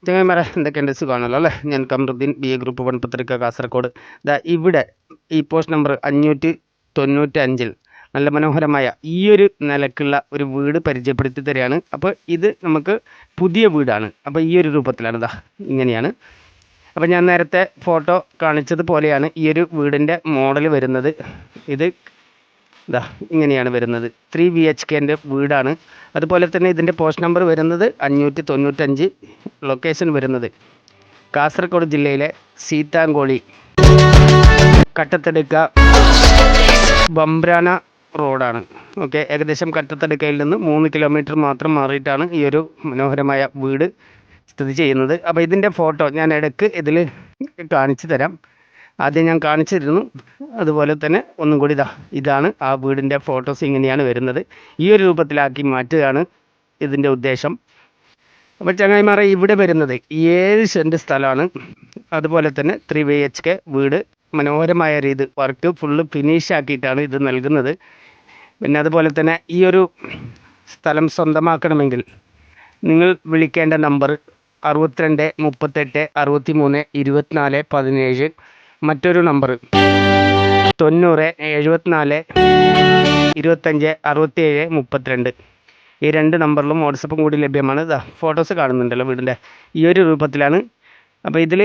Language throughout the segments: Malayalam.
ചങ്ങായിമാരെ എന്തൊക്കെയുണ്ട് സുഖമാണല്ലോ അല്ലേ? ഞാൻ കമറുദ്ദീൻ BA ഗ്രൂപ്പ് 1 പത്രിക കാസർഗോഡ്. ഇവിടെ ഈ പോസ്റ്റ് നമ്പർ 595 നല്ല മനോഹരമായ ഈ ഒരു നിലക്കുള്ള ഒരു വീട് പരിചയപ്പെടുത്തി തരികയാണ്. അപ്പോൾ ഇത് നമുക്ക് പുതിയ വീടാണ്. അപ്പോൾ ഈ ഒരു രൂപത്തിലാണ് ഇങ്ങനെയാണ്. അപ്പോൾ ഞാൻ നേരത്തെ ഫോട്ടോ കാണിച്ചതുപോലെയാണ് ഈ ഒരു വീടിൻ്റെ മോഡൽ വരുന്നത്. ഇത് ഇങ്ങനെയാണ് വരുന്നത്. 3 BHKൻ്റെ വീടാണ്. അതുപോലെ തന്നെ ഇതിൻ്റെ പോസ്റ്റ് നമ്പർ വരുന്നത് 595. ലൊക്കേഷൻ വരുന്നത് കാസർഗോഡ് ജില്ലയിലെ സീതാങ്കോളി കട്ടത്തടുക്ക ബംബ്രാന റോഡാണ്. ഓക്കെ, ഏകദേശം കട്ടത്തടുക്കയിൽ നിന്ന് 3 കിലോമീറ്റർ മാത്രം മാറിയിട്ടാണ് ഈ ഒരു മനോഹരമായ വീട് സ്ഥിതി ചെയ്യുന്നത്. അപ്പോൾ ഇതിൻ്റെ ഫോട്ടോ ഞാൻ ഇടയ്ക്ക് ഇതിൽ കാണിച്ചു തരാം. ആദ്യം ഞാൻ കാണിച്ചിരുന്നു, അതുപോലെ തന്നെ ഒന്നും കൂടി ഇതാണ് ആ വീടിൻ്റെ ഫോട്ടോസ്. ഇങ്ങനെയാണ് വരുന്നത്. ഈ ഒരു രൂപത്തിലാക്കി മാറ്റുകയാണ് ഇതിൻ്റെ ഉദ്ദേശം. അപ്പോൾ ചങ്ങായിമാരെ ഇവിടെ വരുന്നത് 7 സെൻറ്റ് സ്ഥലമാണ്. അതുപോലെ തന്നെ 3 BHK വീട്, മനോഹരമായ രീതി വർക്ക് ഫുള്ള് ഫിനിഷ് ആക്കിയിട്ടാണ് ഇത് നൽകുന്നത്. പിന്നെ അതുപോലെ തന്നെ ഈ ഒരു സ്ഥലം സ്വന്തമാക്കണമെങ്കിൽ നിങ്ങൾ വിളിക്കേണ്ട നമ്പർ 62 38 63 24 17. മറ്റൊരു നമ്പർ 90 74 25 67 32. ഈ 2 നമ്പറിലും വാട്സപ്പും കൂടി ലഭ്യമാണ്. ഫോട്ടോസ് കാണുന്നുണ്ടല്ലോ വീടിൻ്റെ ഈ ഒരു രൂപത്തിലാണ്. അപ്പോൾ ഇതിൽ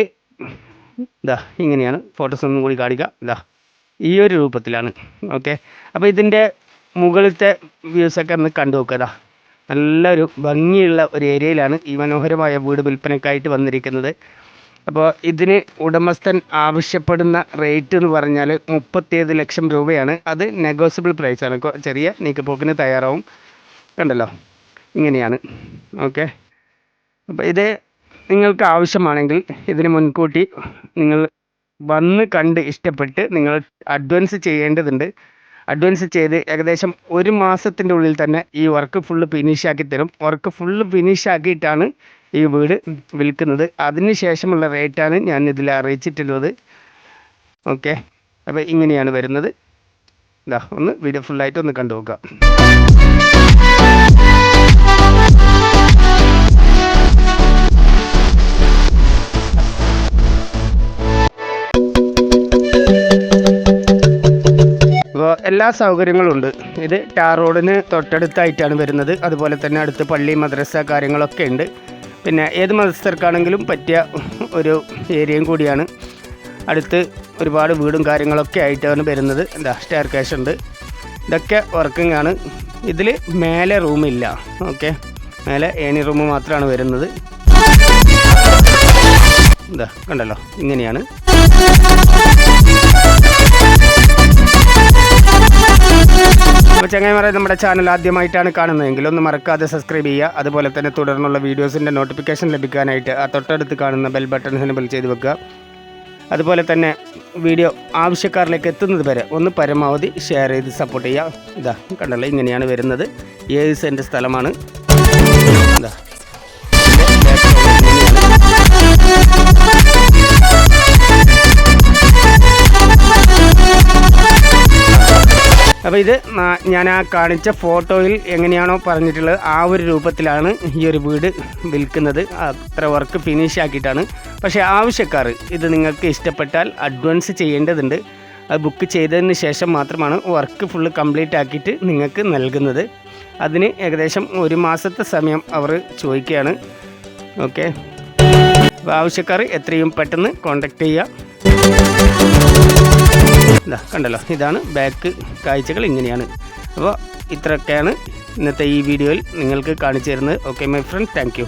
ഇങ്ങനെയാണ് ഫോട്ടോസ് ഒന്നും കൂടി കാണിക്കുക. ഈ ഒരു രൂപത്തിലാണ്. ഓക്കെ, അപ്പോൾ ഇതിൻ്റെ മുകളിലത്തെ വ്യൂസൊക്കെ ഒന്ന് കണ്ടു നോക്കുക. നല്ലൊരു ഭംഗിയുള്ള ഒരു ഏരിയയിലാണ് ഈ മനോഹരമായ വീട് വിൽപ്പനയ്ക്കായിട്ട് വന്നിരിക്കുന്നത്. അപ്പോൾ ഇതിന് ഉടമസ്ഥൻ ആവശ്യപ്പെടുന്ന റേറ്റ് എന്ന് പറഞ്ഞാൽ 37 ലക്ഷം രൂപയാണ്. അത് നെഗോസിബിൾ പ്രൈസാണ്. ചെറിയ നീക്കുപോക്കിന് തയ്യാറാവും. കണ്ടല്ലോ, ഇങ്ങനെയാണ്. ഓക്കെ, അപ്പോൾ ഇത് നിങ്ങൾക്ക് ആവശ്യമാണെങ്കിൽ ഇതിന് മുൻകൂട്ടി നിങ്ങൾ വന്ന് കണ്ട് ഇഷ്ടപ്പെട്ട് നിങ്ങൾ അഡ്വാൻസ് ചെയ്യേണ്ടതുണ്ട്. അഡ്വാൻസ് ചെയ്ത് ഏകദേശം 1 മാസത്തിൻ്റെ ഉള്ളിൽ തന്നെ ഈ വർക്ക് ഫുള്ള് ഫിനിഷാക്കി തരും. വർക്ക് ഫുള്ള് ഫിനിഷാക്കിയിട്ടാണ് ഈ വീട് വിൽക്കുന്നത്. അതിന് ശേഷമുള്ള റേറ്റാണ് ഞാൻ ഇതിൽ അറിയിച്ചിട്ടുള്ളത്. ഓക്കെ, അപ്പോൾ ഇങ്ങനെയാണ് വരുന്നത്. ഒന്ന് വീഡിയോ ഫുള്ളായിട്ട് ഒന്ന് കണ്ടു നോക്കുക. അപ്പോൾ എല്ലാ സൗകര്യങ്ങളും ഉണ്ട്. ഇത് ടാർ റോഡിന് തൊട്ടടുത്തായിട്ടാണ് വരുന്നത്. അതുപോലെ തന്നെ അടുത്ത് പള്ളി മദ്രസ കാര്യങ്ങളൊക്കെ ഉണ്ട്. പിന്നെ ഏത് മതസ്ഥർക്കാണെങ്കിലും പറ്റിയ ഒരു ഏരിയയും കൂടിയാണ്. അടുത്ത് ഒരുപാട് വീടും കാര്യങ്ങളൊക്കെ ആയിട്ടാണ് വരുന്നത്. സ്റ്റെയർ കേസ് ഉണ്ട്. ഇതൊക്കെ വർക്കിംഗ് ആണ്. ഇതിൽ മേലെ റൂമില്ല. ഓക്കെ, മേലെ ഏണി റൂം മാത്രമാണ് വരുന്നത്. കണ്ടല്ലോ, ഇങ്ങനെയാണ്. അപ്പോൾ ചങ്ങായിമാരെ, നമ്മുടെ ചാനൽ ആദ്യമായിട്ടാണ് കാണുന്നതെങ്കിൽ ഒന്ന് മറക്കാതെ സബ്സ്ക്രൈബ് ചെയ്യുക. അതുപോലെ തന്നെ തുടർന്നുള്ള വീഡിയോസിൻ്റെ നോട്ടിഫിക്കേഷൻ ലഭിക്കാനായിട്ട് ആ തൊട്ടടുത്ത് കാണുന്ന ബെൽ ബട്ടൺ എനേബിൾ ചെയ്ത് വെക്കുക. അതുപോലെ തന്നെ വീഡിയോ ആവശ്യക്കാരിലേക്ക് എത്തുന്നത് വരെ ഒന്ന് പരമാവധി ഷെയർ ചെയ്ത് സപ്പോർട്ട് ചെയ്യുക. കണ്ടല്ലോ, ഇങ്ങനെയാണ് വരുന്നത്. 7 സെൻറ്റ് സ്ഥലമാണ്. അപ്പോൾ ഇത് ഞാൻ ആ കാണിച്ച ഫോട്ടോയിൽ എങ്ങനെയാണോ പറഞ്ഞിട്ടുള്ളത് ആ ഒരു രൂപത്തിലാണ് ഈ ഒരു വീട് വിൽക്കുന്നത്. അത്ര വർക്ക് ഫിനിഷ് ആക്കിയിട്ടാണ്. പക്ഷേ ആവശ്യക്കാർ ഇത് നിങ്ങൾക്ക് ഇഷ്ടപ്പെട്ടാൽ അഡ്വാൻസ് ചെയ്യേണ്ടതുണ്ട്. അത് ബുക്ക് ചെയ്തതിന് ശേഷം മാത്രമാണ് വർക്ക് ഫുള്ള് കംപ്ലീറ്റ് ആക്കിയിട്ട് നിങ്ങൾക്ക് നൽകുന്നത്. അതിന് ഏകദേശം 1 മാസത്തെ സമയം അവർ ചോദിക്കുകയാണ്. ഓക്കെ, അപ്പോൾ ആവശ്യക്കാർ എത്രയും പെട്ടെന്ന് കോൺടാക്റ്റ് ചെയ്യുക. കണ്ടല്ലോ, ഇതാണ് ബാക്ക് കാഴ്ചകൾ. ഇങ്ങനെയാണ്. അപ്പോൾ ഇത്രയൊക്കെയാണ് ഇന്നത്തെ ഈ വീഡിയോയിൽ നിങ്ങൾക്ക് കാണിച്ചു തരുന്നത്. Okay my friend, thank you.